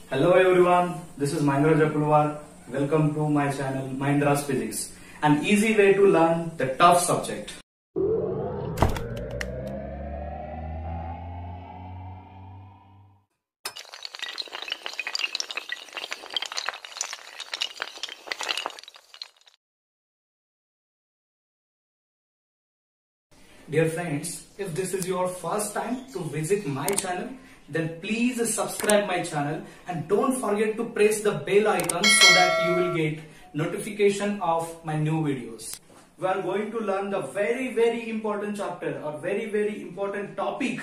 Hello everyone, this is Mahendra Japulwar. Welcome to my channel Mahendra's Physics, an easy way to learn the tough subject. Dear friends, if this is your first time to visit my channel, then please subscribe my channel and don't forget to press the bell icon so that you will get notification of my new videos. We are going to learn the very important chapter or very important topic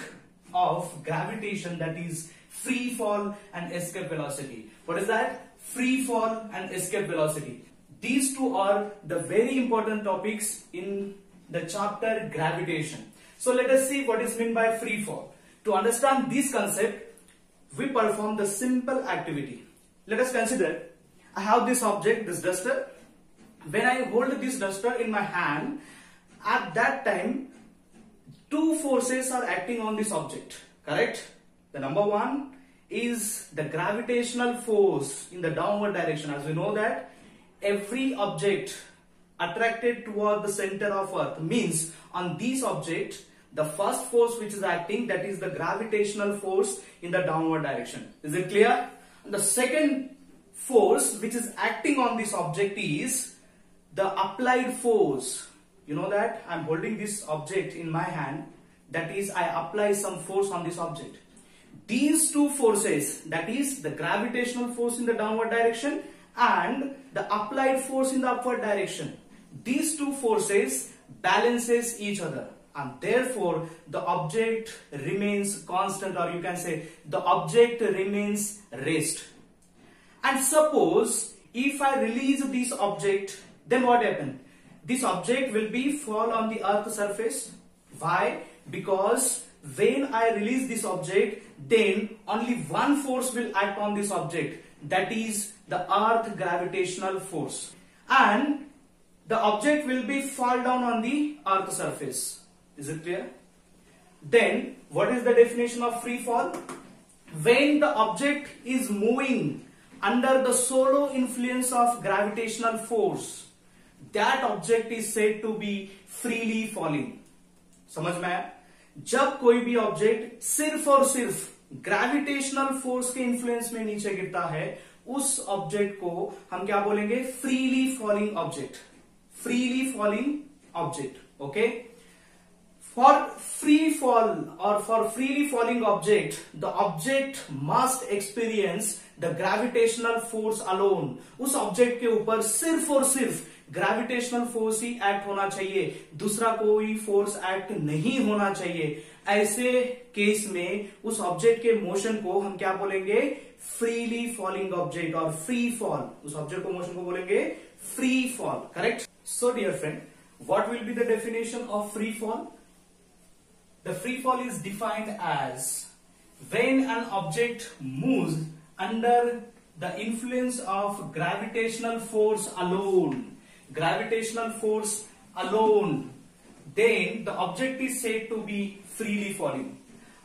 of gravitation, that is free fall and escape velocity. What is that? Free fall and escape velocity. These two are the very important topics in the chapter gravitation. So let us see what is meant by free fall. To understand this concept, we perform the simple activity. Let us consider, I have this object, this duster. When I hold this duster in my hand, at that time, two forces are acting on this object, correct? The number one is the gravitational force in the downward direction. As we know that every object attracted toward the center of Earth means on this object, the first force which is acting, that is the gravitational force in the downward direction. Is it clear? And the second force which is acting on this object is the applied force. You know that I am holding this object in my hand, that is I apply some force on this object. These two forces, that is the gravitational force in the downward direction and the applied force in the upward direction, these two forces balances each other, and therefore the object remains constant, or you can say the object remains rest. And suppose if I release this object, then what happens? This object will be fall on the earth surface. Why? Because when I release this object, then only one force will act on this object, that is the earth gravitational force, and the object will be fall down on the earth surface. Is it clear? Then what is the definition of free fall? When the object is moving under the solo influence of gravitational force, that object is said to be freely falling. समझ में आया? जब कोई भी object सिर्फ और सिर्फ gravitational force के इन्फ्लुएंस में नीचे गिरता है, उस ऑब्जेक्ट को हम क्या बोलेंगे? Freely falling object. Freely falling object. Okay. For free fall or for freely falling object, the object must experience the gravitational force alone. उस ऑब्जेक्ट के ऊपर सिर्फ और सिर्फ ग्रेविटेशनल फोर्स ही एक्ट होना चाहिए, दूसरा कोई फोर्स एक्ट नहीं होना चाहिए. ऐसे केस में उस ऑब्जेक्ट के मोशन को हम क्या बोलेंगे? फ्रीली फॉलिंग ऑब्जेक्ट और फ्री फॉल. उस ऑब्जेक्ट को मोशन को बोलेंगे free fall. Correct? So dear friend, what will be the definition of free fall? The free fall is defined as when an object moves under the influence of gravitational force alone. Gravitational force alone. Then the object is said to be freely falling.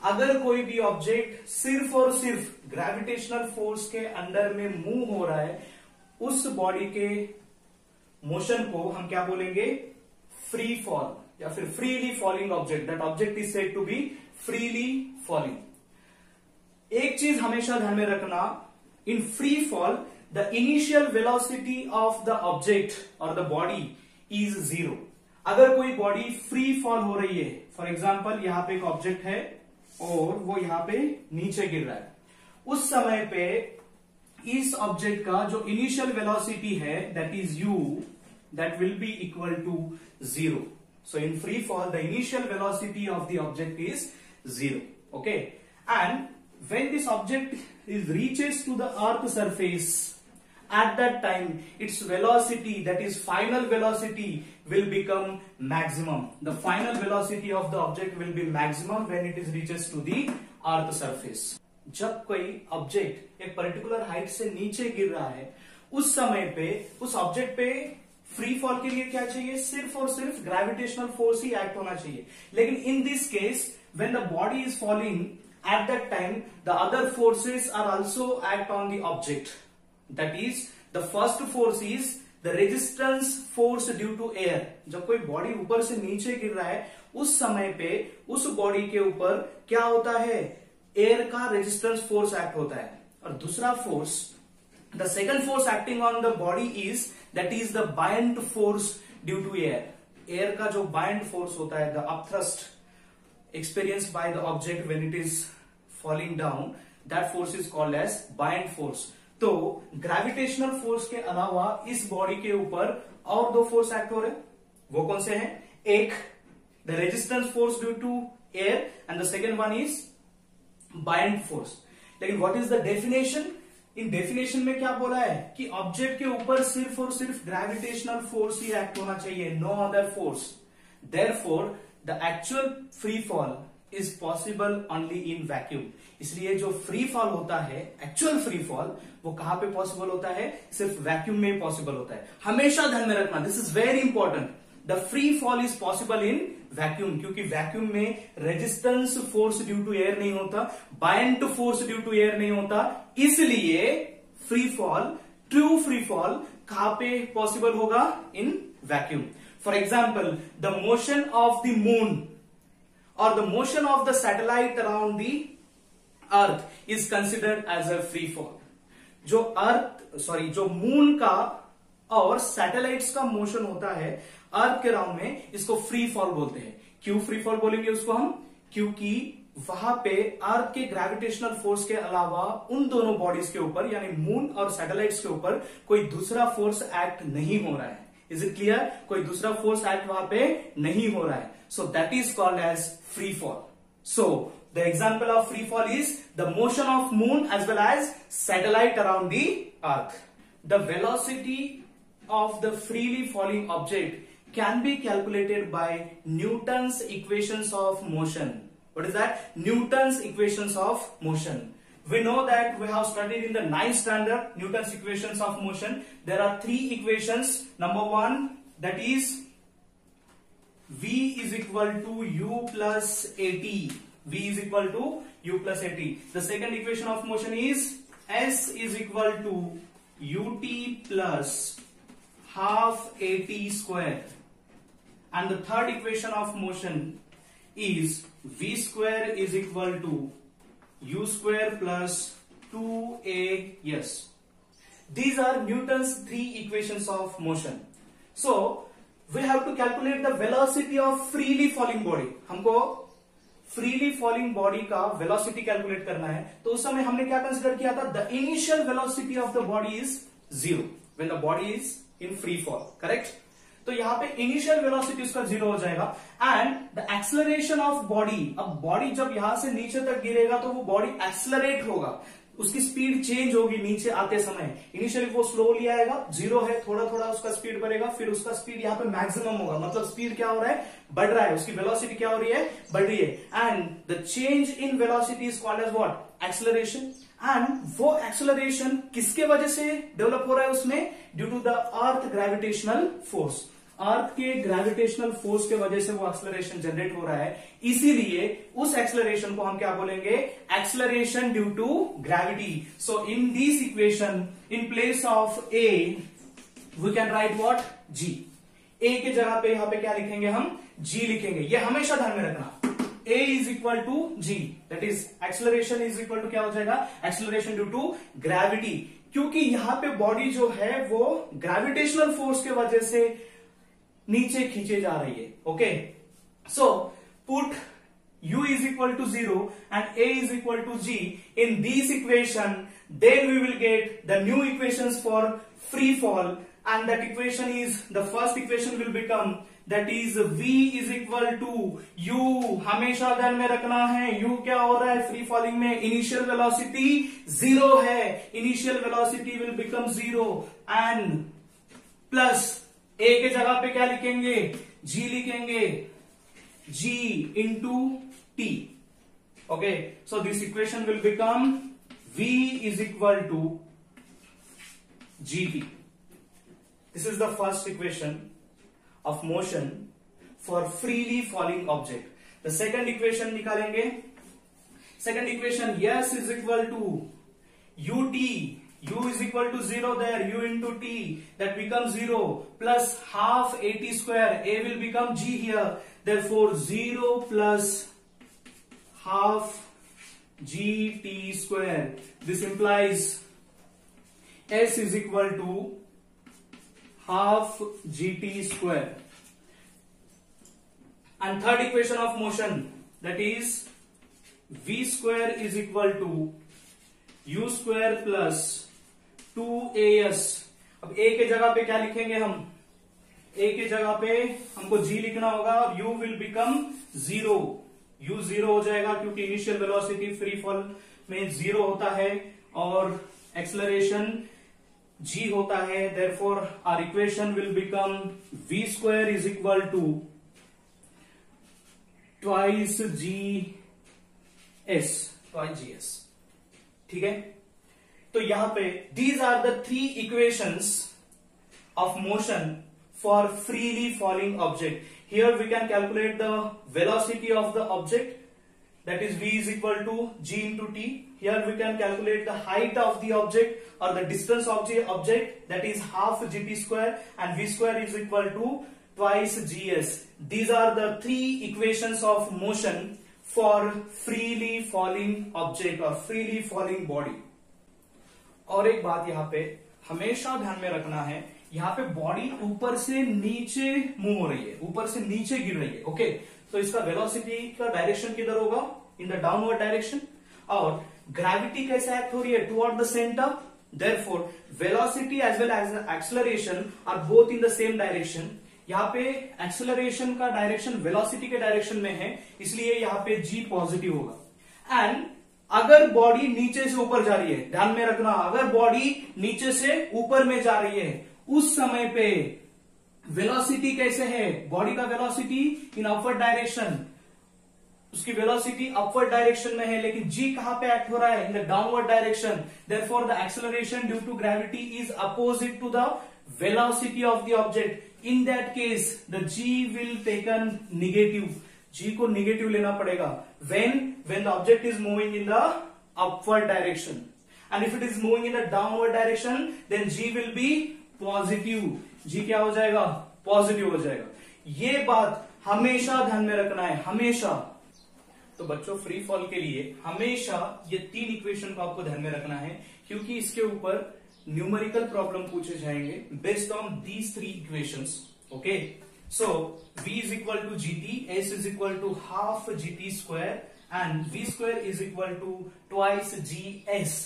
अगर कोई भी object सिर्फ और सिर्फ gravitational force के under में move हो रहा है, उस बॉडी के मोशन को हम क्या बोलेंगे? फ्री फॉल या फिर freely falling object. That object is said to be freely falling. एक चीज हमेशा ध्यान में रखना, in free fall the initial velocity of the object और द बॉडी इज जीरो. अगर कोई बॉडी फ्री फॉल हो रही है, फॉर एग्जाम्पल यहां पे एक ऑब्जेक्ट है और वो यहां पे नीचे गिर रहा है, उस समय पे इस ऑब्जेक्ट का जो इनिशियल वेलोसिटी है, that is u, that will be equal to zero. So in free fall the initial velocity of the object is zero. Okay. And when this object is reaches to the earth surface, at that time its velocity, that is final velocity, will become maximum. The final velocity of the object will be maximum when it is reaches to the earth surface. जब कोई object एक particular height से नीचे गिर रहा है, उस समय पे उस ऑब्जेक्ट पे फ्री फॉल के लिए क्या चाहिए? सिर्फ और सिर्फ ग्रेविटेशनल फोर्स ही एक्ट होना चाहिए. लेकिन in this case when the body is falling at that time the other forces are also act on the object. That is, the first force is the resistance force due to air. जब कोई body ऊपर से नीचे गिर रहा है उस समय पे उस बॉडी के ऊपर क्या होता है, एयर का रेजिस्टेंस फोर्स एक्ट होता है. और दूसरा force, the second force acting on the body is that is the buoyant force due to air. Air का जो बायंट फोर्स होता है, the upthrust experienced by the object when it is falling down, that force is called as buoyant force. तो gravitational force के अलावा इस body के ऊपर और दो फोर्स एक्ट हो रहे हैं. वो कौन से हैं? एक the resistance force due to air and the second one is buoyant force. लेकिन व्हाट इज द डेफिनेशन? इन डेफिनेशन में क्या बोला है कि ऑब्जेक्ट के ऊपर सिर्फ और सिर्फ ग्रेविटेशनल फोर्स ही एक्ट होना चाहिए, no other force. Therefore the actual free fall is possible only in vacuum. इसलिए जो फ्री फॉल होता है, एक्चुअल फ्री फॉल, वो कहां पे पॉसिबल होता है? सिर्फ वैक्यूम में पॉसिबल होता है. हमेशा ध्यान में रखना, this is very important. The free fall is possible in vacuum, क्योंकि वैक्यूम में resistance force due to air नहीं होता, buoyant force due to air नहीं होता. इसलिए free fall, true free fall कहां पे पॉसिबल होगा? In vacuum. For example, the motion of the moon or the motion of the satellite around the earth is considered as a free fall. जो moon का और satellites का motion होता है अर्थ के राउंड में, इसको फ्री फॉल बोलते हैं. क्यों फ्री फॉल बोलेंगे उसको हम? क्योंकि वहां पे अर्थ के ग्रेविटेशनल फोर्स के अलावा उन दोनों बॉडीज के ऊपर यानी मून और सैटेलाइट्स के ऊपर कोई दूसरा फोर्स एक्ट नहीं हो रहा है. Is it clear? कोई दूसरा फोर्स एक्ट वहां पे नहीं हो रहा है. So that is called as free fall. So the example of free fall is the motion of moon as well as satellite around the earth. The velocity of the freely falling object can be calculated by Newton's equations of motion. What is that? Newton's equations of motion. We know that we have studied in the 9th standard Newton's equations of motion. There are three equations. Number one, that is V is equal to U plus AT. V is equal to U plus AT. The second equation of motion is S is equal to UT plus half AT square. And the third equation of motion is V square is equal to U square plus 2AS. These are Newton's three equations of motion. So we have to calculate the velocity of freely falling body. हमको freely falling body का velocity calculate करना है. तो उस समय हमने क्या consider किया था? The initial velocity of the body is 0 when the body is in free fall. Correct? तो यहां पे इनिशियल वेलोसिटी उसका 0 हो जाएगा. And the acceleration of body, अब बॉडी जब यहां से नीचे तक गिरेगा तो वो बॉडी एक्सेलरेट होगा, उसकी स्पीड चेंज होगी नीचे आते समय. इनिशियली वो स्लोली आएगा, 0 है, थोड़ा थोड़ा उसका स्पीड बढ़ेगा, फिर उसका स्पीड यहाँ पे मैक्सिमम होगा. मतलब स्पीड क्या हो रहा है? बढ़ रहा है. उसकी वेलोसिटी क्या हो रही है? बढ़ रही है. And the change in velocity is called as what? Acceleration. And वो एक्सेलरेशन किसके वजह से डेवलप हो रहा है उसमें? Due to the earth gravitational force. Earth के ग्रेविटेशनल फोर्स के वजह से वो एक्सेलरेशन जनरेट हो रहा है. इसीलिए उस एक्सेलरेशन को हम क्या बोलेंगे? Acceleration due to gravity. So in this equation, in place of a we can write what? जी. ए के जगह पे यहां पे क्या लिखेंगे हम? जी लिखेंगे. ये हमेशा ध्यान में रखना. A is equal to G, that is acceleration is equal to क्या हो जाएगा? Acceleration due to gravity. क्योंकि यहां पे बॉडी जो है वो ग्रेविटेशनल फोर्स के वजह से नीचे खींचे जा रही है. Okay, so put U is equal to 0 and A is equal to G in this equation, then we will get the new equations for free fall, and that equation is, the first equation will become, that is V is equal to U. हमेशा ध्यान में रखना है, U क्या हो रहा है free falling में? इनिशियल वेलोसिटी 0 है. Initial velocity will become 0 and plus A के जगह पे क्या लिखेंगे? G लिखेंगे. G into T. Okay, so this equation will become V is equal to GT. This is the first equation of motion for freely falling object. The second equation निकालेंगे. Second equation, S is equal to ut, u is equal to 0 there, u into t, that becomes 0, plus half at square, a will become g here, therefore 0 plus half gt square. This implies S is equal to half gt square. And third equation of motion, that is v square is equal to u square plus 2as. अब a के जगह पे क्या लिखेंगे हम? a के जगह पे हमको g लिखना होगा, u विल बिकम 0, u 0 हो जाएगा क्योंकि इनिशियल वेलोसिटी फ्री फॉल में 0 होता है और एक्सेलरेशन g होता है, therefore our equation will become v square is equal to twice gs. ठीक है, तो यहां पे these are the three equations of motion for freely falling object. Here we can calculate the velocity of the object, that is v is equal to g into t. Here we can calculate the height of the object or the distance of the object, that is half gt square, and v square is equal to twice gs. These are the three equations of motion for freely falling object or freely falling body. और एक बात यहाँ पे हमेशा ध्यान में रखना है, यहाँ पे बॉडी ऊपर से नीचे मूव हो रही है, ऊपर से नीचे गिर रही है. ओके, तो इसका वेलोसिटी का डायरेक्शन किधर होगा? In the downward direction. और ग्रेविटी कैसे एक्ट हो रही है? Toward the centre. Therefore velocity as well as acceleration are both in the same direction. यहाँ पे एक्सेलरेशन का डायरेक्शन वेलोसिटी के डायरेक्शन में है, इसलिए यहाँ पे g पॉजिटिव होगा. एंड अगर बॉडी नीचे से ऊपर जा रही है, ध्यान में रखना, अगर बॉडी नीचे से ऊपर में जा रही है उस समय पे वेलोसिटी कैसे है? बॉडी का वेलोसिटी इन अपवर्ड डायरेक्शन, उसकी वेलोसिटी अपवर्ड डायरेक्शन में है, लेकिन g कहां पे एक्ट हो रहा है? In the downward direction. Therefore the acceleration due to gravity is opposite to the velocity of the object. In that case, the g will taken negative. g को negative लेना पड़ेगा. When the object is moving in the upward direction, and if it is moving in the downward direction, then g will be positive. g क्या हो जाएगा? Positive हो जाएगा. ये बात हमेशा ध्यान में रखना है, हमेशा. तो बच्चों फ्री फॉल के लिए हमेशा ये तीन इक्वेशन को आपको ध्यान में रखना है, क्योंकि इसके ऊपर न्यूमेरिकल प्रॉब्लम पूछे जाएंगे based on these three equations. Okay, so v is equal to gt, s is equal to half gt square, and v square is equal to twice gs,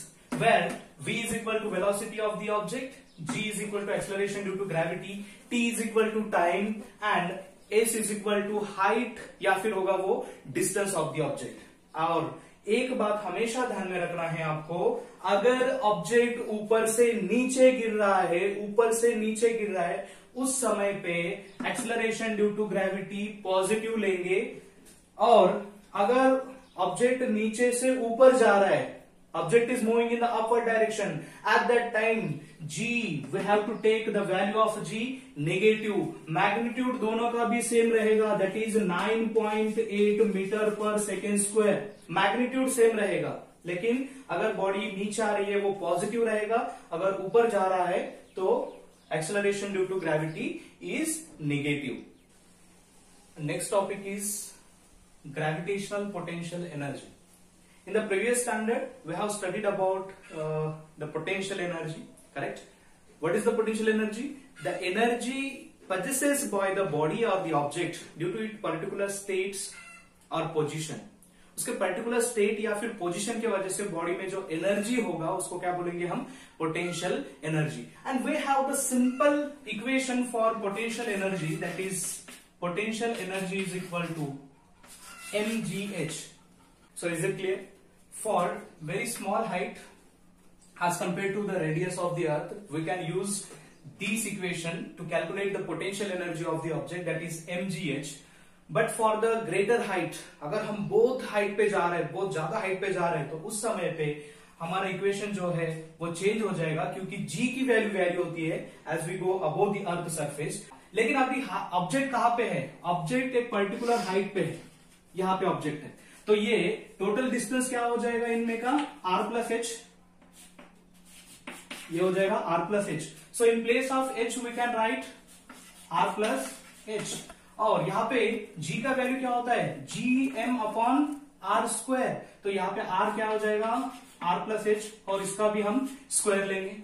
where v is equal to velocity of the object, g is equal to acceleration due to gravity, t is equal to time, and s is equal to height या फिर होगा वो distance of the object. और एक बात हमेशा ध्यान में रखना है आपको, अगर ऑब्जेक्ट ऊपर से नीचे गिर रहा है, ऊपर से नीचे गिर रहा है, उस समय पे acceleration due to gravity positive लेंगे. और अगर ऑब्जेक्ट नीचे से ऊपर जा रहा है, object is moving in the upward direction, at that time g, we have to take the value of g negative. Magnitude दोनों का भी सेम रहेगा, that is 9.8 मीटर पर सेकेंड स्क्वायर. मैग्नीट्यूड सेम रहेगा, लेकिन अगर बॉडी नीचे आ रही है वो पॉजिटिव रहेगा, अगर ऊपर जा रहा है तो acceleration due to gravity is negative. Next topic is gravitational potential energy. In the previous standard, we have studied about the potential energy, correct? What is the potential energy? The energy possessed by the body or the object due to its particular states or position. उसके particular state या फिर position की वजह से body में जो energy होगा उसको क्या बोलेंगे हम? Potential energy. And we have the simple equation for potential energy, that is potential energy is equal to mgh. So is it clear? For very small height as compared to the radius of the earth, we can use this equation to calculate the potential energy of the object, that is mgh. But for the greater height, अगर हम बहुत height पे जा रहे हैं, बहुत ज्यादा height पे जा रहे हैं, तो उस समय पे हमारा इक्वेशन जो है वो चेंज हो जाएगा, क्योंकि g की वैल्यू होती है as we go above the earth surface. लेकिन अभी ऑब्जेक्ट कहां पे है? ऑब्जेक्ट एक पर्टिकुलर हाइट पे है, यहाँ पे ऑब्जेक्ट है. तो ये टोटल डिस्टेंस क्या हो जाएगा इनमें का r प्लस एच, ये हो जाएगा r plus H. So in place of h we can write r plus H, और यहाँ पे g का वैल्यू क्या होता है gm अपॉन r स्क्वायर, तो यहाँ पे r क्या हो जाएगा r प्लस एच, और इसका भी हम स्क्वायर लेंगे।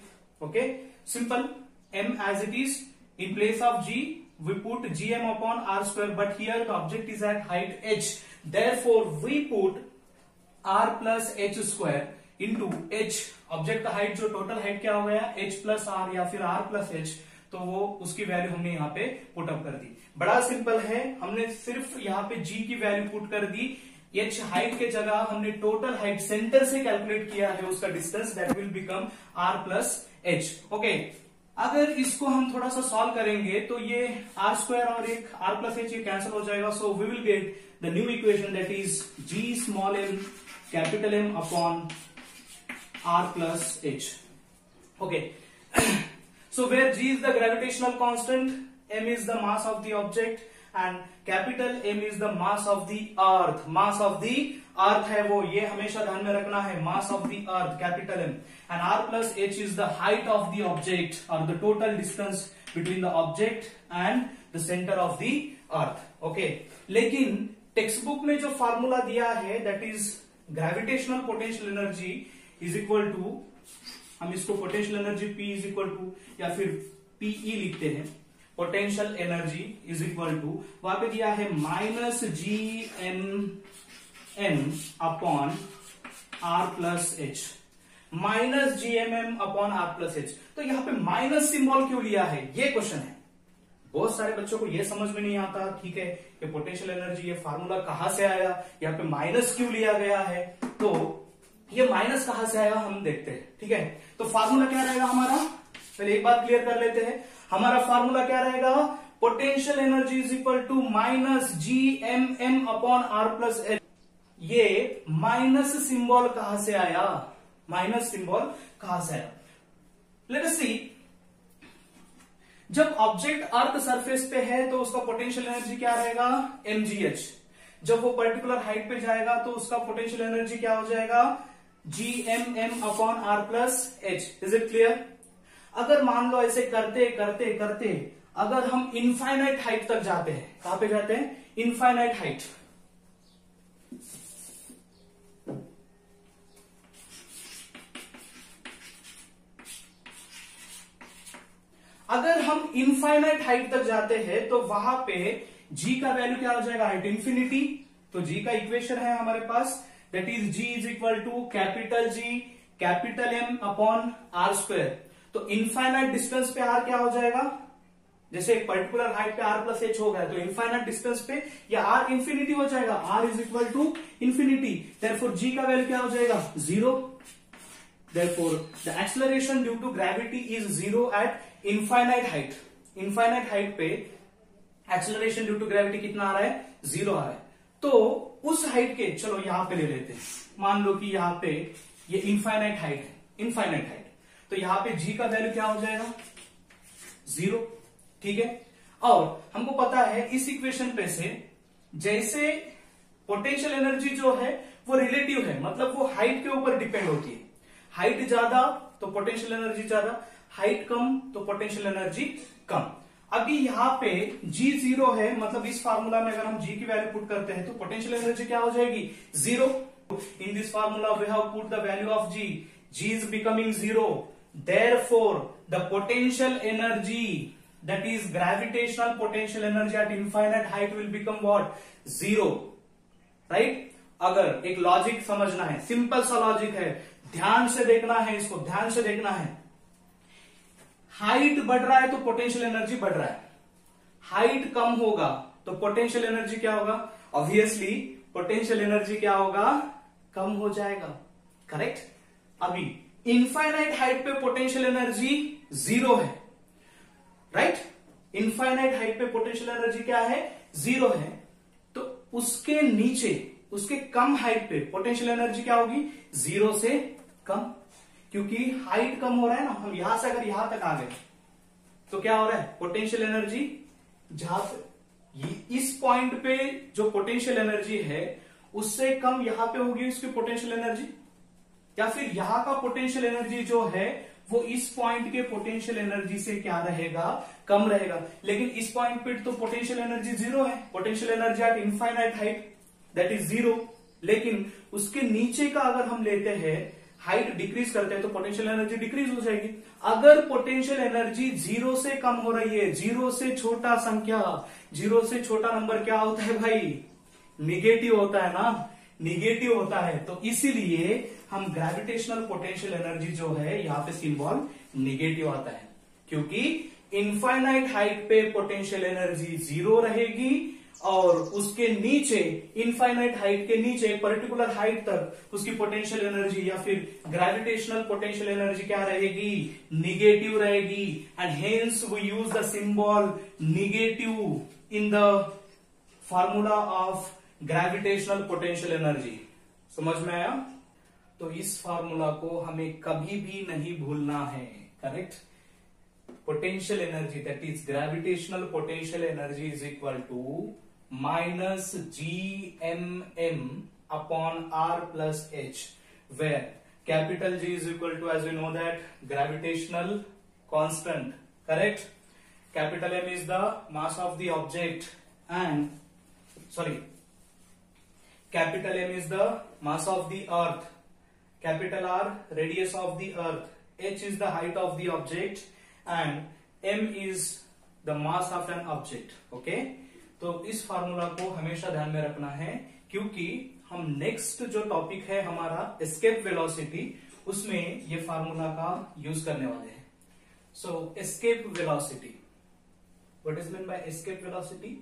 Okay, simple, m as it is, in place of g we put gm upon r square, but here the object is at height h, therefore we put r plus h square into h, object का height जो total height क्या हो गया h plus r या फिर r plus h, तो वो उसकी वैल्यू हमने यहाँ पे पुट अप कर दी। बड़ा सिंपल है, हमने सिर्फ यहाँ पे g की वैल्यू पुट कर दी, h हाइट के जगह हमने टोटल हाइट सेंटर से कैलकुलेट किया है उसका distance, that will become r plus h। Okay, अगर इसको हम थोड़ा सा सॉल्व करेंगे तो ये r स्क्वायर और एक r प्लस h ये कैंसिल हो जाएगा, so we will get the new equation that is g small m capital M upon r plus h. Okay. So where g is the gravitational constant, m is the mass of the object and capital M is the mass of the earth. Mass of the earth है वो, ये हमेशा ध्यान में रखना है, mass of the earth capital M, and r plus h is the height of the object or the total distance between the object and the center of the earth. Okay. लेकिन text book में जो formula दिया है that is gravitational potential energy is equal to, हम इसको potential energy P is equal to या फिर PE लिखते हैं, potential energy is equal to, वहां पे दिया है minus GMM upon R plus H, minus GMM upon R plus H. तो यहाँ पे माइनस सिंबल क्यों लिया है, ये क्वेश्चन है। बहुत सारे बच्चों को ये समझ में नहीं आता, ठीक है, ये पोटेंशियल एनर्जी, ये फार्मूला कहां से आया, यहाँ पे माइनस क्यों लिया गया है, तो ये माइनस कहां से आया हम देखते हैं। ठीक है, तो फार्मूला क्या रहेगा हमारा, पहले एक बात क्लियर कर लेते हैं, हमारा फार्मूला क्या रहेगा, potential energy is equal to minus GMM upon R plus H. ये माइनस सिंबल कहां से आया, माइनस सिंबल कहां से आया, लेट अस सी। जब ऑब्जेक्ट अर्थ सरफेस पे है तो उसका पोटेंशियल एनर्जी क्या रहेगा mgh, जब वो पर्टिकुलर हाइट पे जाएगा तो उसका पोटेंशियल एनर्जी क्या हो जाएगा GMM upon R plus H. Is it clear. अगर मान लो ऐसे करते करते करते अगर हम इनफाइनाइट हाइट तक जाते हैं, कहां पे जाते हैं, इनफाइनाइट हाइट, अगर हम इनफाइनाइट हाइट तक जाते हैं तो वहां पे g का वैल्यू क्या हो जाएगा, एट इंफिनिटी। तो g का इक्वेशन है हमारे पास, that is g is equal to capital G capital M upon R square. तो इनफाइनाइट डिस्टेंस पे R क्या हो जाएगा, जैसे एक पर्टिकुलर हाइट पे R प्लस एच हो गया, तो इनफाइनाइट डिस्टेंस पे या R इंफिनिटी हो जाएगा, R is equal to infinity, therefore g का वैल्यू क्या हो जाएगा, 0। Therefore, the acceleration due to gravity is 0 at infinite height. Infinite height पे acceleration due to gravity कितना आ रहा है, 0 आ रहा है। तो उस हाइट के, चलो यहां पे ले लेते हैं, मान लो कि यहां पे ये इनफाइनाइट हाइट है, इनफाइनाइट हाइट, तो यहां पे g का वैल्यू क्या हो जाएगा, 0। ठीक है, और हमको पता है इस इक्वेशन पे से जैसे पोटेंशियल एनर्जी जो है वो रिलेटिव है, मतलब वो हाइट के ऊपर डिपेंड होती है, हाइट ज्यादा तो पोटेंशियल एनर्जी ज्यादा, हाइट कम तो पोटेंशियल एनर्जी कम। अभी यहाँ पे g 0 है, मतलब इस फार्मूला में अगर हम g की वैल्यू पुट करते हैं तो पोटेंशियल एनर्जी क्या हो जाएगी, 0। In this formula we have put the value of g is becoming 0, therefore the potential energy that is gravitational potential energy at infinite height will become what, 0। Right, अगर एक logic समझना है, simple सा logic है, ध्यान से देखना है, इसको ध्यान से देखना है। हाइट बढ़ रहा है तो पोटेंशियल एनर्जी बढ़ रहा है, हाइट कम होगा तो पोटेंशियल एनर्जी क्या होगा, ऑब्वियसली पोटेंशियल एनर्जी क्या होगा, कम हो जाएगा। करेक्ट। अभी इनफाइनाइट हाइट पे पोटेंशियल एनर्जी 0 है, राइट, इनफाइनाइट हाइट पे पोटेंशियल एनर्जी क्या है, 0 है, तो उसके नीचे, उसके कम हाइट पे पोटेंशियल एनर्जी क्या होगी, 0 से कम, क्योंकि हाइट कम हो रहा है ना। हम यहां से अगर यहां तक आ गए तो क्या हो रहा है, पोटेंशियल एनर्जी जहां पे इस पॉइंट पे जो पोटेंशियल एनर्जी है उससे कम यहां पे होगी उसकी पोटेंशियल एनर्जी, या फिर यहां का पोटेंशियल एनर्जी जो है वो इस पॉइंट के पोटेंशियल एनर्जी से क्या रहेगा, कम रहेगा। लेकिन इस पॉइंट पे तो पोटेंशियल एनर्जी जीरो है, potential energy at infinite height that is zero. लेकिन उसके नीचे का अगर हम लेते हैं, हाइट डिक्रीज करते हैं तो पोटेंशियल एनर्जी डिक्रीज हो जाएगी। अगर पोटेंशियल एनर्जी जीरो से कम हो रही है, जीरो से छोटा संख्या, जीरो से छोटा नंबर क्या होता है भाई, निगेटिव होता है ना, निगेटिव होता है। तो इसीलिए हम ग्रेविटेशनल पोटेंशियल एनर्जी जो है यहां पे सिंबल निगेटिव आता है, क्योंकि इनफाइनाइट हाइट पे पोटेंशियल एनर्जी जीरो रहेगी और उसके नीचे, इनफाइनाइट हाइट के नीचे एक पर्टिकुलर हाइट तक उसकी पोटेंशियल एनर्जी या फिर ग्रेविटेशनल पोटेंशियल एनर्जी क्या रहेगी, निगेटिव रहेगी। And hence we use the symbol negative in the formula of gravitational potential energy. समझ में आया? तो इस फार्मूला को हमें कभी भी नहीं भूलना है, correct. Potential energy that is gravitational potential energy is equal to minus GMM upon R plus H, where capital G is equal to, as we know that, gravitational constant, correct. Capital M is the mass of the object and capital M is the mass of the earth, capital R radius of the earth, H is the height of the object and M is the mass of an object, okay। तो इस formula को हमेशा ध्यान में रखना है, क्योंकि हम नेक्स्ट जो टॉपिक है हमारा एस्केप वेलोसिटी, उसमें ये फार्मूला का यूज करने वाले हैं। So escape velocity, what is mean by escape velocity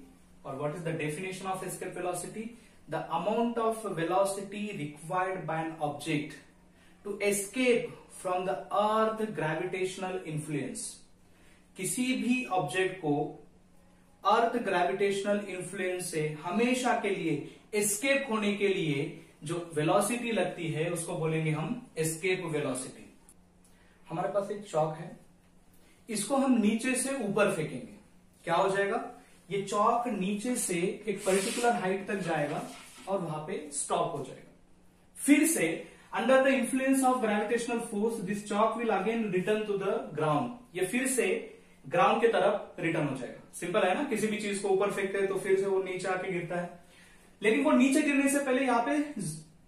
और what is the definition of escape velocity? The amount of velocity required by an object to escape from the earth gravitational influence। किसी भी object को अर्थ gravitational influence से हमेशा के लिए escape होने के लिए जो वेलोसिटी लगती है उसको बोलेंगे हम एस्केप वेलोसिटी। हमारे पास एक चौक है, इसको हम नीचे से ऊपर फेंकेंगे, क्या हो जाएगा, ये चौक नीचे से एक पर्टिकुलर हाइट तक जाएगा और वहां पे स्टॉप हो जाएगा। फिर से under the influence of gravitational force this chalk will again return to the ground, ये फिर से ग्राउंड की तरफ रिटर्न हो जाएगा। सिंपल है ना, किसी भी चीज को ऊपर फेंकते हैं तो फिर से वो नीचे आके गिरता है, लेकिन वो नीचे गिरने से पहले यहाँ पे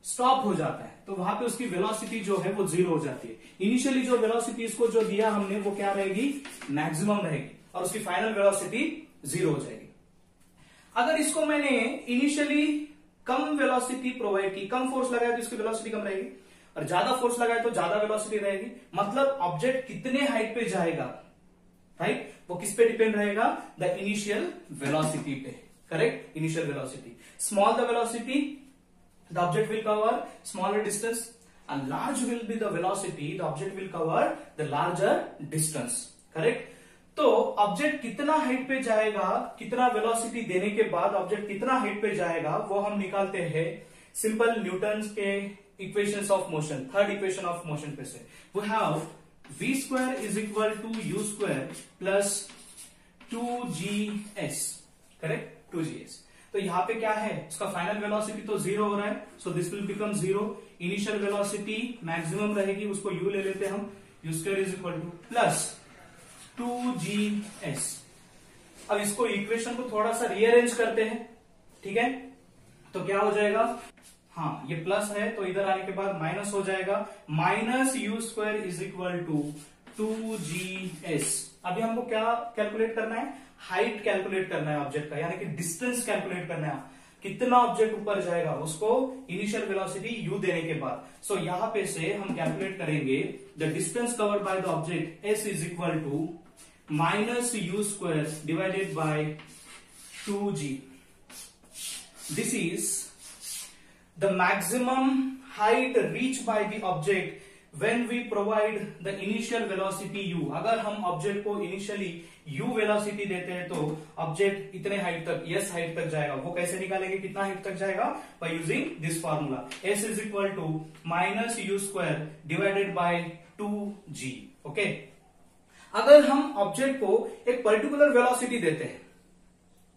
स्टॉप हो जाता है, तो वहां पे उसकी वेलोसिटी जो है वो जीरो हो जाती है। इनिशियली जो वेलोसिटी इसको जो दिया हमने वो क्या रहेगी, मैक्सिमम रहेगी, और उसकी फाइनल वेलोसिटी जीरो हो जाएगी। अगर इसको मैंने इनिशियली कम वेलोसिटी प्रोवाइड की, कम फोर्स लगाया तो इसकी वेलोसिटी कम रहेगी, और ज्यादा फोर्स लगाया तो ज्यादा वेलोसिटी रहेगी। मतलब ऑब्जेक्ट कितने हाइट पे जाएगा, राइट, वो किस पे डिपेंड रहेगा, द इनिशियल वेलोसिटी पे, correct, initial velocity. Small the velocity, the object will cover smaller distance, and large will be the velocity, the object will cover the larger distance, correct. तो object कितना height पे जाएगा, कितना velocity देने के बाद object कितना हाइट पे जाएगा, वो हम निकालते हैं सिंपल न्यूटन्स के equations of motion, third equation of motion पे से। We have v square is equal to u square plus 2gs, correct, 2gs। तो यहां पे क्या है, इसका फाइनल वेलोसिटी तो जीरो हो रहा है, so this will become zero. Initial velocity maximum रहेगी, उसको u ले लेते हैं हम, u square is equal two plus 2gs। अब इसको इक्वेशन को थोड़ा सा रीअरेंज करते हैं, ठीक है, तो क्या हो जाएगा, हाँ ये प्लस है तो इधर आने के बाद माइनस हो जाएगा, minus u square is equal to 2gs। अभी हमको क्या कैलकुलेट करना है, हाइट कैलकुलेट करना है ऑब्जेक्ट का, यानी कि डिस्टेंस कैलकुलेट करना है, कितना ऑब्जेक्ट ऊपर जाएगा उसको इनिशियल वेलोसिटी u देने के बाद। सो यहां पे से हम कैलकुलेट करेंगे the distance covered by the object s is equal to minus u square divided by 2g। This is the maximum height reached by the object when we provide the initial velocity u। अगर हम object को initially u velocity देते हैं तो object इतने height तक, s height तक जाएगा। वो कैसे निकालेंगे, कितना हाइट तक जाएगा, by using this formula, s is equal to minus u square divided by 2g, okay. अगर हम ऑब्जेक्ट को एक पर्टिकुलर वेलोसिटी देते हैं,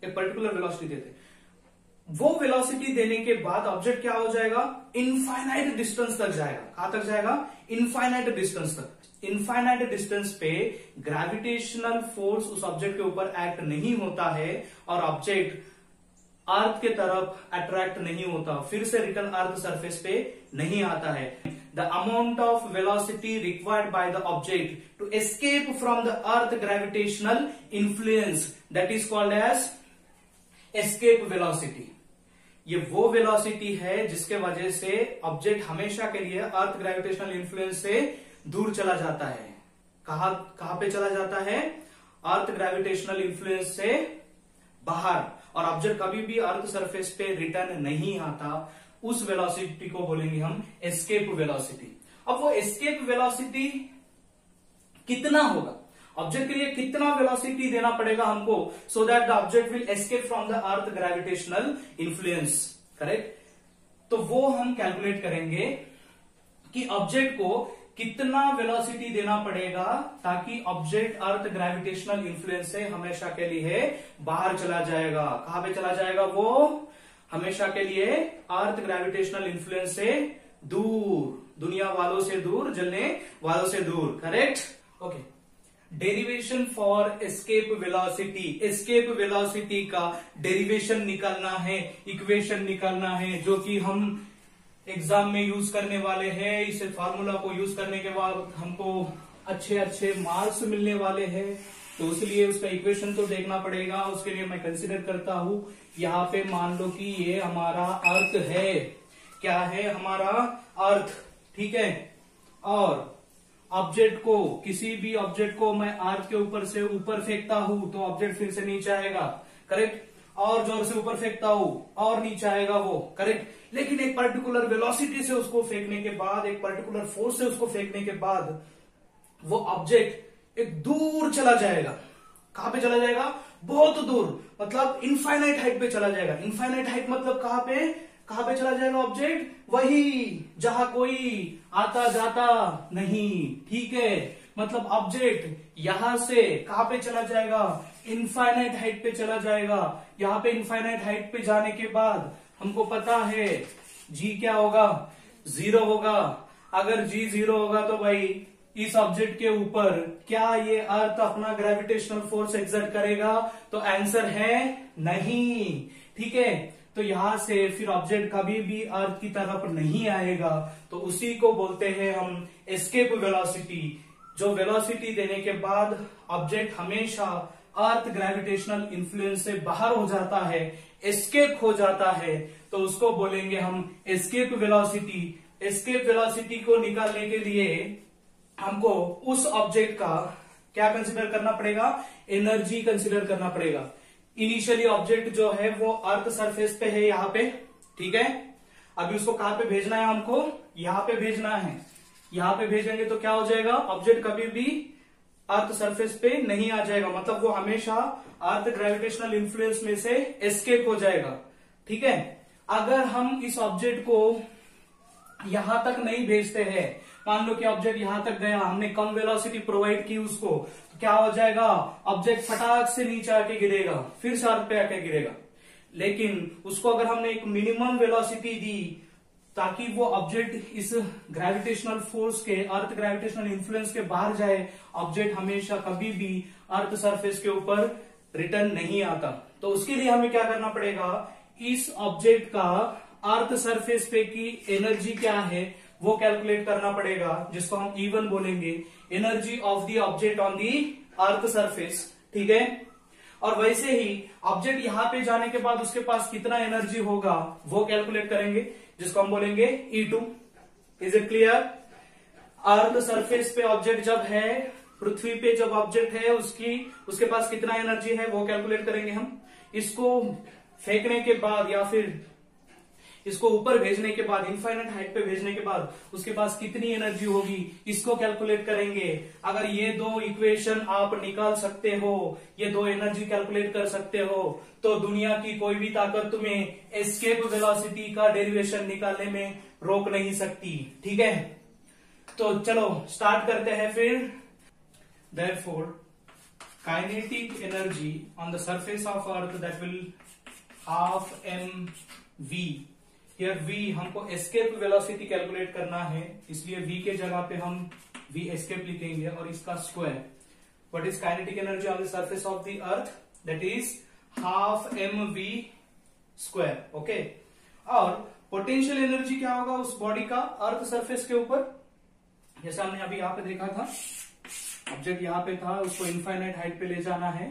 एक पर्टिकुलर वेलोसिटी देते हैं, वो वेलोसिटी देने के बाद ऑब्जेक्ट क्या हो जाएगा, इनफाइनाइट डिस्टेंस तक जाएगा। कहां तक जाएगा, इनफाइनाइट डिस्टेंस तक। इनफाइनाइट डिस्टेंस पे ग्रेविटेशनल फोर्स उस ऑब्जेक्ट के ऊपर एक्ट नहीं होता है और ऑब्जेक्ट अर्थ के तरफ अट्रैक्ट नहीं होता, फिर से रिटर्न अर्थ सरफेस पे नहीं आता है। The amount of velocity required by the object to escape from the earth gravitational influence that is called as escape velocity. ये वो वेलोसिटी है जिसके वजह से ऑब्जेक्ट हमेशा के लिए अर्थ ग्रेविटेशनल इन्फ्लुएंस से दूर चला जाता है। कहां पे चला जाता है, अर्थ ग्रेविटेशनल इन्फ्लुएंस से बाहर, और ऑब्जेक्ट कभी भी अर्थ सरफेस पे रिटर्न नहीं आता। उस वेलोसिटी को बोलेंगे हम एस्केप वेलोसिटी। अब वो एस्केप वेलोसिटी कितना होगा, ऑब्जेक्ट के लिए कितना वेलोसिटी देना पड़ेगा हमको, so that the object will escape from the earth gravitational influence, correct. तो वो हम कैलकुलेट करेंगे कि ऑब्जेक्ट को कितना वेलोसिटी देना पड़ेगा ताकि ऑब्जेक्ट अर्थ ग्रेविटेशनल इन्फ्लुएंस से हमेशा के लिए बाहर चला जाएगा। कहां पे चला जाएगा, वो हमेशा के लिए अर्थ ग्रेविटेशनल इन्फ्लुएंस से दूर, दुनिया वालों से दूर, जलने वालों से दूर, correct. Okay, derivation for escape velocity. Escape velocity का डेरिवेशन निकालना है, इक्वेशन निकालना है, जो कि हम एग्जाम में यूज करने वाले हैं। इस फार्मूला को यूज करने के बाद हमको अच्छे अच्छे मार्क्स मिलने वाले हैं, तो इसलिए उसका इक्वेशन तो देखना पड़ेगा। उसके लिए मैं कंसीडर करता हूं, यहाँ पे मान लो कि ये हमारा अर्थ है, क्या है हमारा अर्थ, ठीक है। और ऑब्जेक्ट को, किसी भी ऑब्जेक्ट को मैं अर्थ के ऊपर से ऊपर फेंकता हूं तो ऑब्जेक्ट फिर से नीचे आएगा, करेक्ट। और जोर से ऊपर फेंकता हूं और नीचे आएगा वो, करेक्ट। लेकिन एक पर्टिकुलर वेलोसिटी से उसको फेंकने के बाद, एक पर्टिकुलर फोर्स से उसको फेंकने के बाद वो ऑब्जेक्ट एक दूर चला जाएगा। कहां पे चला जाएगा, बहुत दूर, मतलब इनफाइनाइट हाइट पे चला जाएगा। इनफाइनाइट हाइट मतलब कहां पे चला जाएगा ऑब्जेक्ट, वही जहां कोई आता जाता नहीं, ठीक है। मतलब ऑब्जेक्ट यहां से कहां पे चला जाएगा, इनफाइनाइट हाइट पे चला जाएगा। यहां पे इनफाइनाइट हाइट पे जाने के बाद हमको पता है जी क्या होगा, 0 होगा। अगर जी 0 होगा तो भाई इस ऑब्जेक्ट के ऊपर क्या ये अर्थ अपना ग्रेविटेशनल फोर्स एक्सर्ट करेगा, तो आंसर है नहीं, ठीक है। तो यहां से फिर ऑब्जेक्ट कभी भी अर्थ की तरफ नहीं आएगा, तो उसी को बोलते हैं हम एस्केप वेलोसिटी। जो वेलोसिटी देने के बाद ऑब्जेक्ट हमेशा अर्थ ग्रेविटेशनल इन्फ्लुएंस से बाहर हो जाता है, एस्केप हो जाता है, तो उसको बोलेंगे हम एस्केप वेलोसिटी। एस्केप वेलोसिटी को निकालने के लिए हमको उस ऑब्जेक्ट का क्या कंसीडर करना पड़ेगा, एनर्जी कंसीडर करना पड़ेगा। इनिशियली ऑब्जेक्ट जो है वो अर्थ सरफेस पे है, यहां पे, ठीक है। अभी उसको कहां पे भेजना है, हमको यहां पे भेजना है। यहां पे भेजेंगे तो क्या हो जाएगा, ऑब्जेक्ट कभी भी अर्थ सरफेस पे नहीं आ जाएगा, मतलब वो हमेशा अर्थ ग्रेविटेशनल इन्फ्लुएंस में से एस्केप हो जाएगा, ठीक है। अगर हम इस ऑब्जेक्ट को यहां तक नहीं भेजते हैं, मान लो कि ऑब्जेक्ट यहां तक गया, हमने कम वेलोसिटी प्रोवाइड की उसको, तो क्या हो जाएगा, ऑब्जेक्ट फटाक से नीचे आके गिरेगा, फिर से अर्थ पे आके गिरेगा। लेकिन उसको अगर हमने एक मिनिमम वेलोसिटी दी ताकि वो ऑब्जेक्ट इस ग्रेविटेशनल फोर्स के, अर्थ ग्रेविटेशनल इन्फ्लुएंस के बाहर जाए, ऑब्जेक्ट हमेशा कभी भी अर्थ सरफेस के ऊपर रिटर्न नहीं आता। तो उसके लिए हमें क्या करना पड़ेगा, इस ऑब्जेक्ट का अर्थ सरफेस पे की एनर्जी क्या है वो कैलकुलेट करना पड़ेगा, जिसको हम E1 बोलेंगे, energy of the object on the earth surface, ठीक है। और वैसे ही ऑब्जेक्ट यहां पे जाने के बाद उसके पास कितना एनर्जी होगा वो कैलकुलेट करेंगे, जिसको हम बोलेंगे E2। Is it clear. Earth surface पे ऑब्जेक्ट जब है, पृथ्वी पे जब ऑब्जेक्ट है, उसके पास कितना एनर्जी है वो कैलकुलेट करेंगे हम। इसको फेंकने के बाद या फिर इसको ऊपर भेजने के बाद, इनफाइनाइट हाइट पे भेजने के बाद उसके पास कितनी एनर्जी होगी, इसको कैलकुलेट करेंगे। अगर ये दो इक्वेशन आप निकाल सकते हो, ये दो एनर्जी कैलकुलेट कर सकते हो, तो दुनिया की कोई भी ताकत तुम्हें एस्केप वेलोसिटी का डेरिवेशन निकालने में रोक नहीं सकती, ठीक है। तो चलो स्टार्ट करते हैं फिर। Therefore, kinetic energy on the surface of Earth that will half M V. Here we हमको एस्केप वेलोसिटी कैलकुलेट करना है, इसलिए वी के जगह पे हम वी एस्केप लिखेंगे और इसका square. What is kinetic energy on the surface of the earth? That is half M we square. Okay, और पोटेंशियल एनर्जी क्या होगा उस बॉडी का अर्थ सरफेस के ऊपर? जैसे हमने अभी यहां पे देखा था, ऑब्जेक्ट यहां पे था, उसको इनफाइनाइट हाइट पे ले जाना है।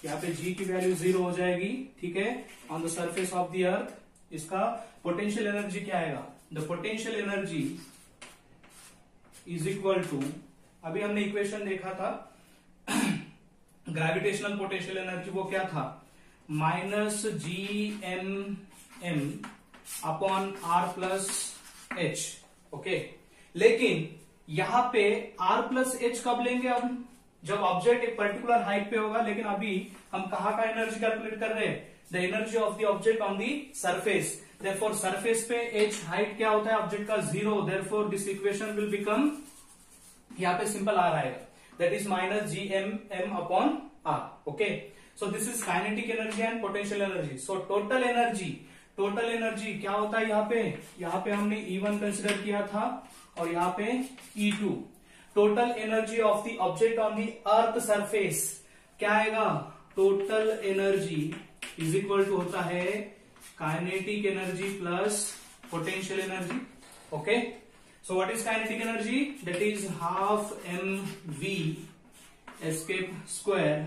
यहाँ पे जी की वैल्यू 0 हो जाएगी, ठीक है, on the surface of the earth. इसका पोटेंशियल एनर्जी क्या आएगा? The potential energy is equal to, अभी हमने इक्वेशन देखा था ग्रेविटेशनल पोटेंशियल एनर्जी, वो क्या था? Minus G M upon R plus H. Okay, लेकिन यहां पे आर प्लस एच कब लेंगे हम? जब ऑब्जेक्ट एक पर्टिकुलर हाइट पे होगा। लेकिन अभी हम कहां का एनर्जी कैलकुलेट कर रहे हैं? The energy of the object on the surface. Therefore surface पे एच हाइट क्या होता है ऑब्जेक्ट का? 0। Therefore this equation will become, यहां पे सिंपल आर आएगा, that is minus G M upon R. Okay, so this is kinetic energy and potential energy. So total energy क्या होता है? यहाँ पे हमने E1 कंसिडर किया था और यहाँ पे E2। Total energy of the object on the earth surface क्या आएगा? Total energy is equal to होता है kinetic energy plus potential energy. Okay, so what is kinetic energy? That is half M V escape square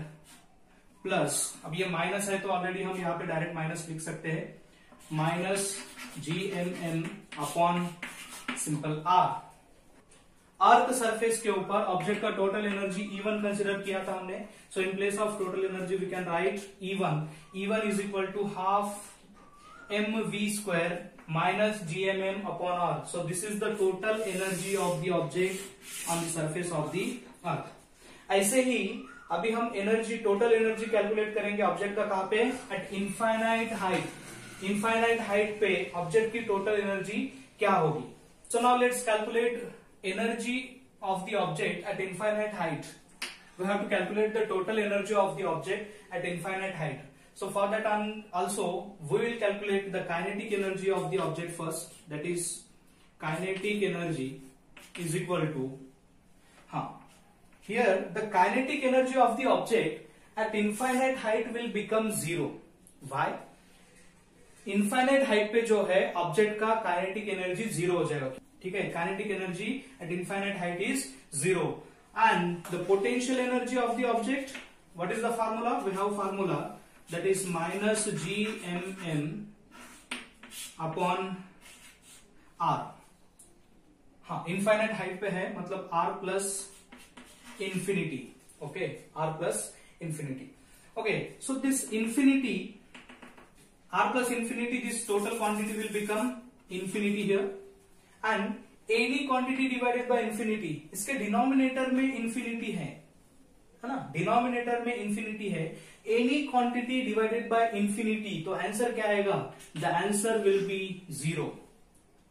plus, अब ये minus है तो already हम यहाँ पे डायरेक्ट माइनस लिख सकते हैं, minus G M upon simple R. Earth surface के ऊपर ऑब्जेक्ट का टोटल एनर्जी E1 कंसिडर किया था हमने। So in place of total energy we can write E1 is equal to half M we square minus G M upon R. So this is the total energy of the object on the surface of the earth. ऐसे ही अभी हम energy, total energy calculate करेंगे object का कहां पे? At infinite height. Infinite height पे object की टोटल एनर्जी क्या होगी? So now let's calculate energy of the object at infinite height. We have to calculate the total energy of the object at infinite height. So for that also we will calculate the kinetic energy of the object first. That is kinetic energy is equal to, here the kinetic energy of the object at infinite height will become 0. Why? Infinite height पे जो है object का kinetic energy 0 हो जाएगा, ठीक है। Kinetic energy at infinite height is 0 and the potential energy of the object, what is the formula? We have formula that is minus G M upon R. हाँ, infinite height पे है मतलब R plus infinity. Okay, R plus infinity. Okay, so this infinity, R plus infinity, this total quantity will become infinity here and any quantity divided by infinity. इसके denominator में infinity है ना, denominator में infinity है। Any quantity divided by infinity, तो answer क्या आएगा? The answer will be 0।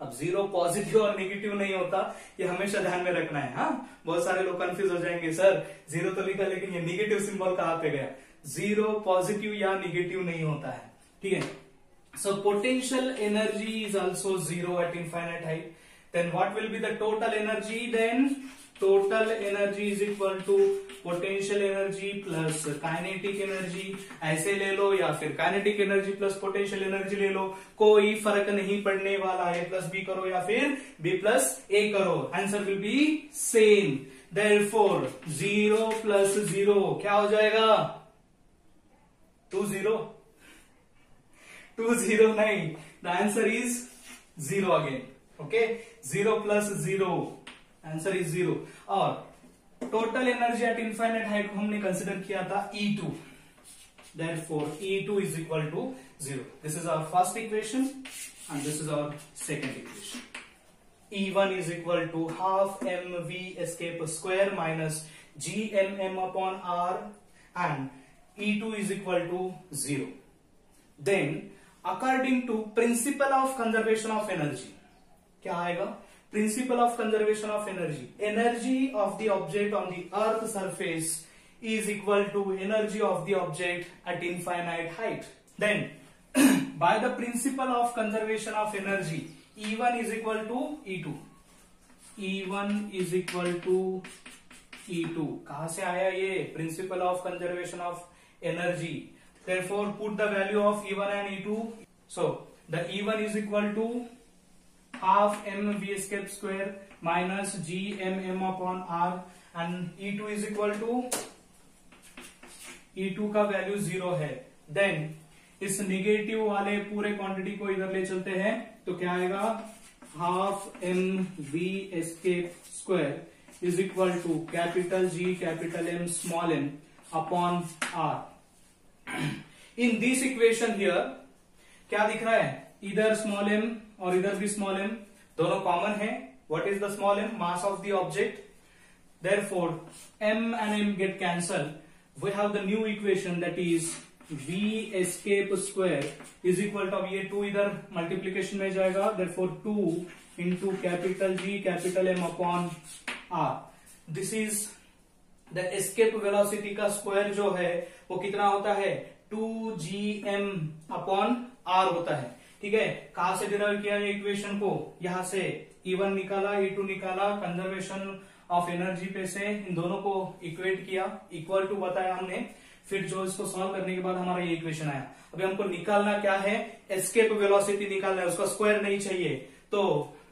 अब 0 पॉजिटिव और नेगेटिव नहीं होता, ये हमेशा ध्यान में रखना है। हाँ, बहुत सारे लोग कंफ्यूज हो जाएंगे, सर 0 तो लिखा लेकिन ये नेगेटिव सिंबल कहां पे गया? 0 पॉजिटिव या नेगेटिव नहीं होता है, ठीक है। So potential energy is also 0 at infinite height. Then what will be the total energy? Then total energy is equal to potential energy plus kinetic energy. ऐसे ले लो या फिर kinetic energy plus potential energy ले लो, कोई फर्क नहीं पड़ने वाला है। प्लस बी करो या फिर b प्लस a करो, answer will be same. Therefore 0 plus 0 क्या हो जाएगा? 20 नहीं, the answer is 0 again. Okay, 0 plus 0, answer is 0. और total energy at infinite height हमने कंसिडर किया था E2. Therefore E2 is equal to 0. This is our first equation and this is our second equation. E1 is equal to half mv escape square minus gmm upon r and E2 is equal to 0. Then according to principle of conservation of energy क्या आएगा? Principle of conservation of energy, energy of the object on the earth surface is equal to energy of the object at infinite height. Then by the principle of conservation of energy E1 is equal to E2, E1 is equal to E2। कहां से आया ये? Principle of conservation of energy. Therefore put the value of E1 and E2. So the E1 is equal to half m v escape square minus g m upon r and E2 is equal to, E2 का value 0 है। Then इस negative वाले पूरे quantity को इधर ले चलते हैं तो क्या आएगा? Half M V escape square is equal to capital G capital M small M upon R. In this equation here क्या दिख रहा है? इधर स्मॉल एम और इधर भी स्मॉल एम दोनों कॉमन है। What is the small M? Mass of the object. Therefore m and m get cancelled. We have the new equation that is v escape square is equal to, अब ये 2 इधर multiplication में जाएगा, therefore 2 into capital G capital M upon R. This is the escape velocity का square जो है वो कितना होता है? 2gm upon r होता है। ठीक है, कहां से डिराइव किया ये इक्वेशन को? यहां से E1 निकाला, E2 निकाला, कंजर्वेशन ऑफ एनर्जी पे से इन दोनों को इक्वेट किया, इक्वल टू बताया हमने। फिर जो इसको सॉल्व करने के बाद हमारा ये इक्वेशन आया। अभी हमको निकालना क्या है? एस्केप वेलोसिटी निकालना है, उसका स्क्वायर नहीं चाहिए। तो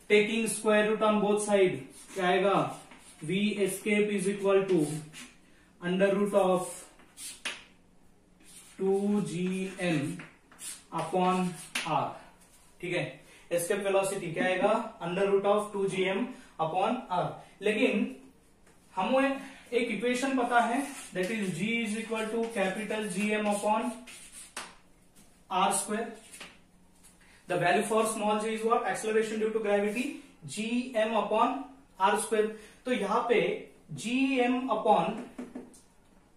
taking square root on both side क्या आएगा? v escape is equal to under root of 2gm upon r। ठीक है, एस्केप वेलोसिटी क्या आएगा? Under root of 2gm upon r। लेकिन हमें एक इक्वेशन पता है that is g is equal to capital gm upon r square. The value for small g is what? Acceleration due to gravity, gm upon r square. तो यहां पे gm upon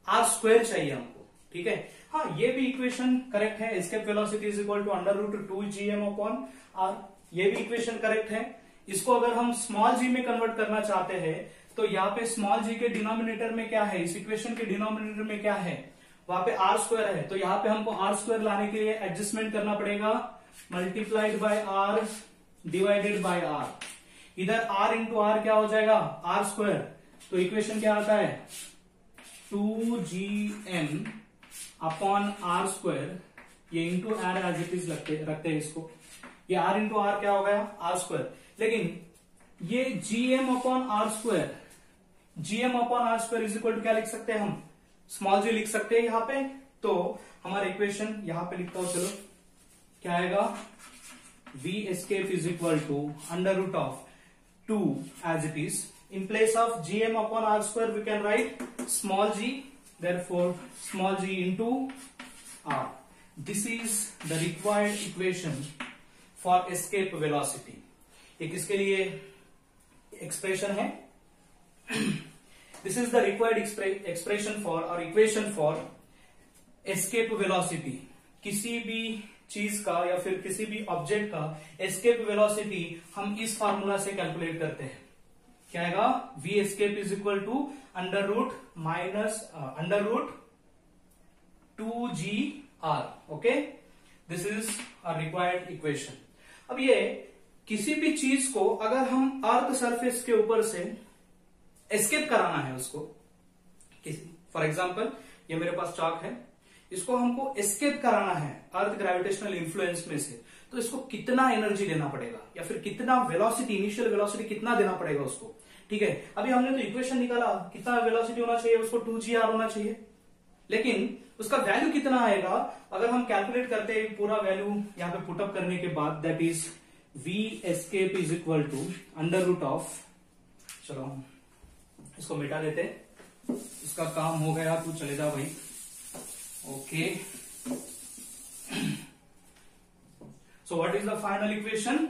r square चाहिए हमको। ठीक है, हाँ ये भी इक्वेशन करेक्ट है। Escape velocity is equal to under root 2gm upon r, ये भी इक्वेशन करेक्ट है। इसको अगर हम स्मॉल g में कन्वर्ट करना चाहते हैं तो यहाँ पे स्मॉल g के डिनोमिनेटर में क्या है? इस इक्वेशन के डिनोमिनेटर में क्या है? वहां पे r स्क्वायर है। तो यहाँ पे हमको r स्क्वायर लाने के लिए एडजस्टमेंट करना पड़ेगा, multiplied by r divided by r। इधर r इंटू r क्या हो जाएगा? r square. तो इक्वेशन क्या आता है? 2gm अपॉन r स्क्वायर, ये into r as it is रखते हैं इसको। ये r इंटू r क्या हो गया? r square. लेकिन ये gm upon r square, gm upon r square is equal to क्या लिख सकते हैं हम? स्मॉल g लिख सकते हैं यहाँ पे। तो हमारा इक्वेशन यहाँ पे लिखता हूं, चलो क्या आएगा? v escape is equal to under root of 2 as it is. In place of gm upon r square we can write small g, therefore small g into r. This is the required equation for escape velocity. एक इसके लिए expression है। This is the required expression for or equation for escape velocity. किसी भी चीज का या फिर किसी भी ऑब्जेक्ट का एस्केप वेलोसिटी हम इस फार्मूला से कैलकुलेट करते हैं। क्या आएगा? v escape is equal to under root minus under root 2gr। Okay, this is a required equation. अब ये किसी भी चीज को अगर हम अर्थ सरफेस के ऊपर से एस्केप कराना है उसको, फॉर एग्जाम्पल ये मेरे पास चाक है, इसको हमको एस्केप कराना है अर्थ ग्रेविटेशनल इन्फ्लुएंस में से, तो इसको कितना एनर्जी देना पड़ेगा या फिर कितना वेलोसिटी, इनिशियल वेलोसिटी कितना देना पड़ेगा उसको। ठीक है, अभी हमने तो इक्वेशन निकाला कितना वेलोसिटी होना चाहिए उसको, 2gr होना चाहिए। लेकिन उसका वैल्यू कितना आएगा अगर हम कैलकुलेट करते हैं पूरा वैल्यू यहां पे पुटअप करने के बाद, that is v escape is equal to under root of, चलो हम इसको मिटा देते, इसका काम हो गया, तू चले जा भाई। Okay, so what is the final equation?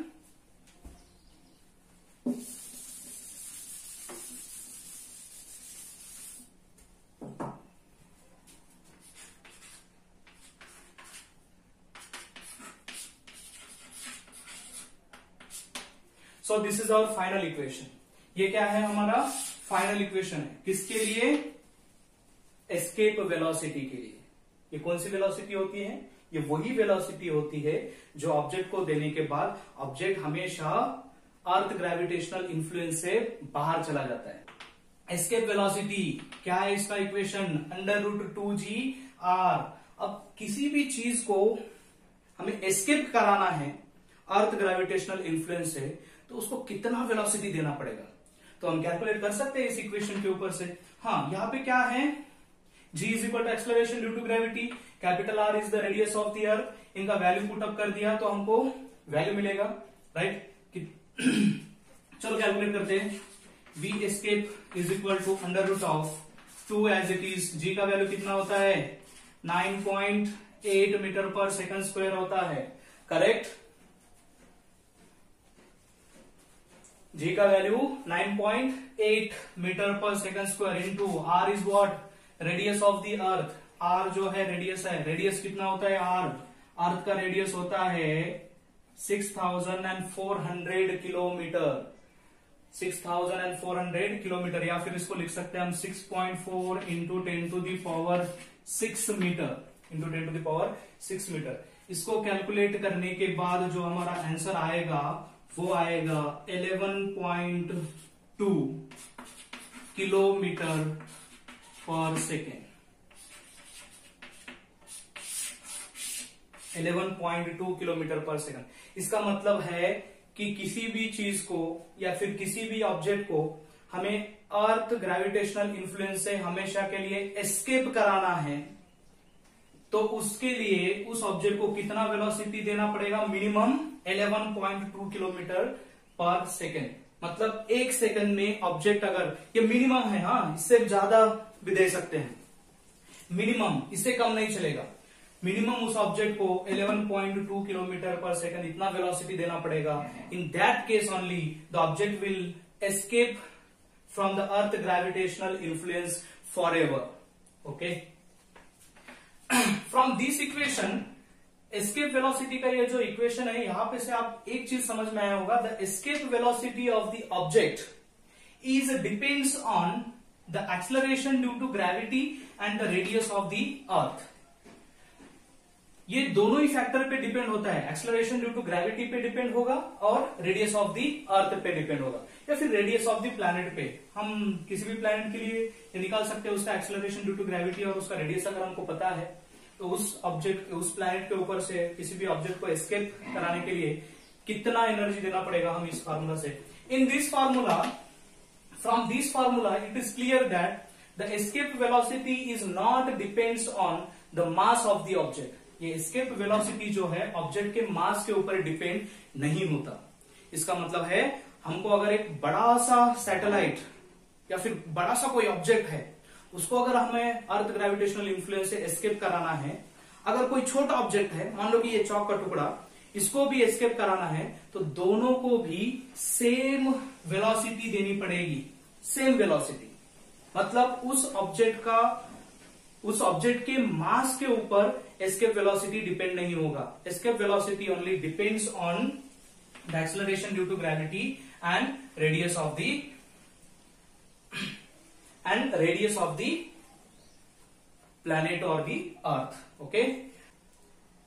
So this is our final equation. ये क्या है? हमारा फाइनल इक्वेशन है। किसके लिए? एस्केप वेलोसिटी के लिए। ये कौन सी वेलोसिटी होती है? ये वही वेलोसिटी होती है जो ऑब्जेक्ट को देने के बाद ऑब्जेक्ट हमेशा अर्थ ग्रेविटेशनल इन्फ्लुएंस से बाहर चला जाता है। एस्केप वेलोसिटी क्या है इसका इक्वेशन, √2gr। अब किसी भी चीज को हमें एस्केप कराना है अर्थ ग्रेविटेशनल इन्फ्लुएंस से, तो उसको कितना वेलोसिटी देना पड़ेगा, तो हम कैलकुलेट कर सकते हैं इस इक्वेशन के ऊपर से। हाँ, यहाँ पे क्या है, g is equal to acceleration due to gravity, capital R is the radius of the earth. इनका वैल्यू पुट अप कर दिया तो हमको वैल्यू मिलेगा, राइट। चलो कैलकुलेट करते हैं। v escape is equal to √2 as it is. g का वैल्यू कितना होता है, 9.8 मीटर पर सेकंड स्क्वायर होता है, करेक्ट। g का वैल्यू 9.8 मीटर पर second square into r is what, radius of the earth. r जो है रेडियस है, रेडियस कितना होता है r, अर्थ का रेडियस होता है 6400 किलोमीटर, 6400 किलोमीटर, या फिर इसको लिख सकते हैं हम 6.4 into 10 to the power 6 metre, into 10 to the power 6 metre. इसको कैलकुलेट करने के बाद जो हमारा आंसर आएगा वो आएगा 11.2 किलोमीटर पर सेकेंड, 11.2 किलोमीटर पर सेकंड। इसका मतलब है कि किसी भी चीज को या फिर किसी भी ऑब्जेक्ट को हमें अर्थ ग्रेविटेशनल इन्फ्लुएंस से हमेशा के लिए एस्केप कराना है, तो उसके लिए उस ऑब्जेक्ट को कितना वेलोसिटी देना पड़ेगा, मिनिमम 11.2 किलोमीटर पर सेकेंड। मतलब एक सेकंड में ऑब्जेक्ट, अगर ये मिनिमम है, हाँ इससे ज्यादा भी दे सकते हैं, मिनिमम, इससे कम नहीं चलेगा। मिनिमम उस ऑब्जेक्ट को 11.2 किलोमीटर पर सेकंड इतना वेलोसिटी देना पड़ेगा। In that case only the object will escape from the earth gravitational influence for ever, okay. From this equation, escape velocity का ये जो इक्वेशन है, यहां पे से आप एक चीज समझ में आया होगा, the escape velocity of the object is depends on the acceleration due to gravity and the radius of the earth. ये दोनों ही फैक्टर पे डिपेंड होता है, एक्सलरेशन ड्यू टू ग्रेविटी पे डिपेंड होगा और रेडियस ऑफ द अर्थ पे डिपेंड होगा, या फिर रेडियस ऑफ द प्लैनेट पे। हम किसी भी प्लैनेट के लिए ये निकाल सकते हैं उसका एक्सलरेशन ड्यू टू ग्रेविटी और उसका रेडियस अगर हमको पता है, तो उस ऑब्जेक्ट, उस प्लैनेट के ऊपर से किसी भी ऑब्जेक्ट को एस्केप कराने के लिए कितना एनर्जी देना पड़ेगा, हम इस फार्मूला से, इन this formula, from this formula it is clear that the escape velocity is not depends on the mass of the object. ये एस्केप वेलोसिटी जो है ऑब्जेक्ट के मास के ऊपर डिपेंड नहीं होता। इसका मतलब है हमको अगर एक बड़ा सा सैटेलाइट या फिर बड़ा सा कोई ऑब्जेक्ट है, उसको अगर हमें अर्थ ग्रेविटेशनल इन्फ्लुएंस से एस्केप कराना है, अगर कोई छोटा ऑब्जेक्ट है, मान लो कि ये चौक का टुकड़ा, इसको भी एस्केप कराना है, तो दोनों को भी सेम वेलोसिटी देनी पड़ेगी, सेम वेलोसिटी। मतलब उस ऑब्जेक्ट के मास के ऊपर एस्केप वेलोसिटी डिपेंड नहीं होगा। Escape velocity only depends on the acceleration due to gravity and radius of the planet और the earth, okay.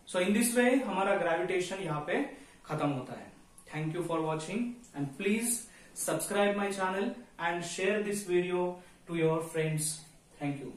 So in this way हमारा ग्रेविटेशन यहां पे खत्म होता है। Thank you for watching and please subscribe my channel and share this video to your friends. Thank you.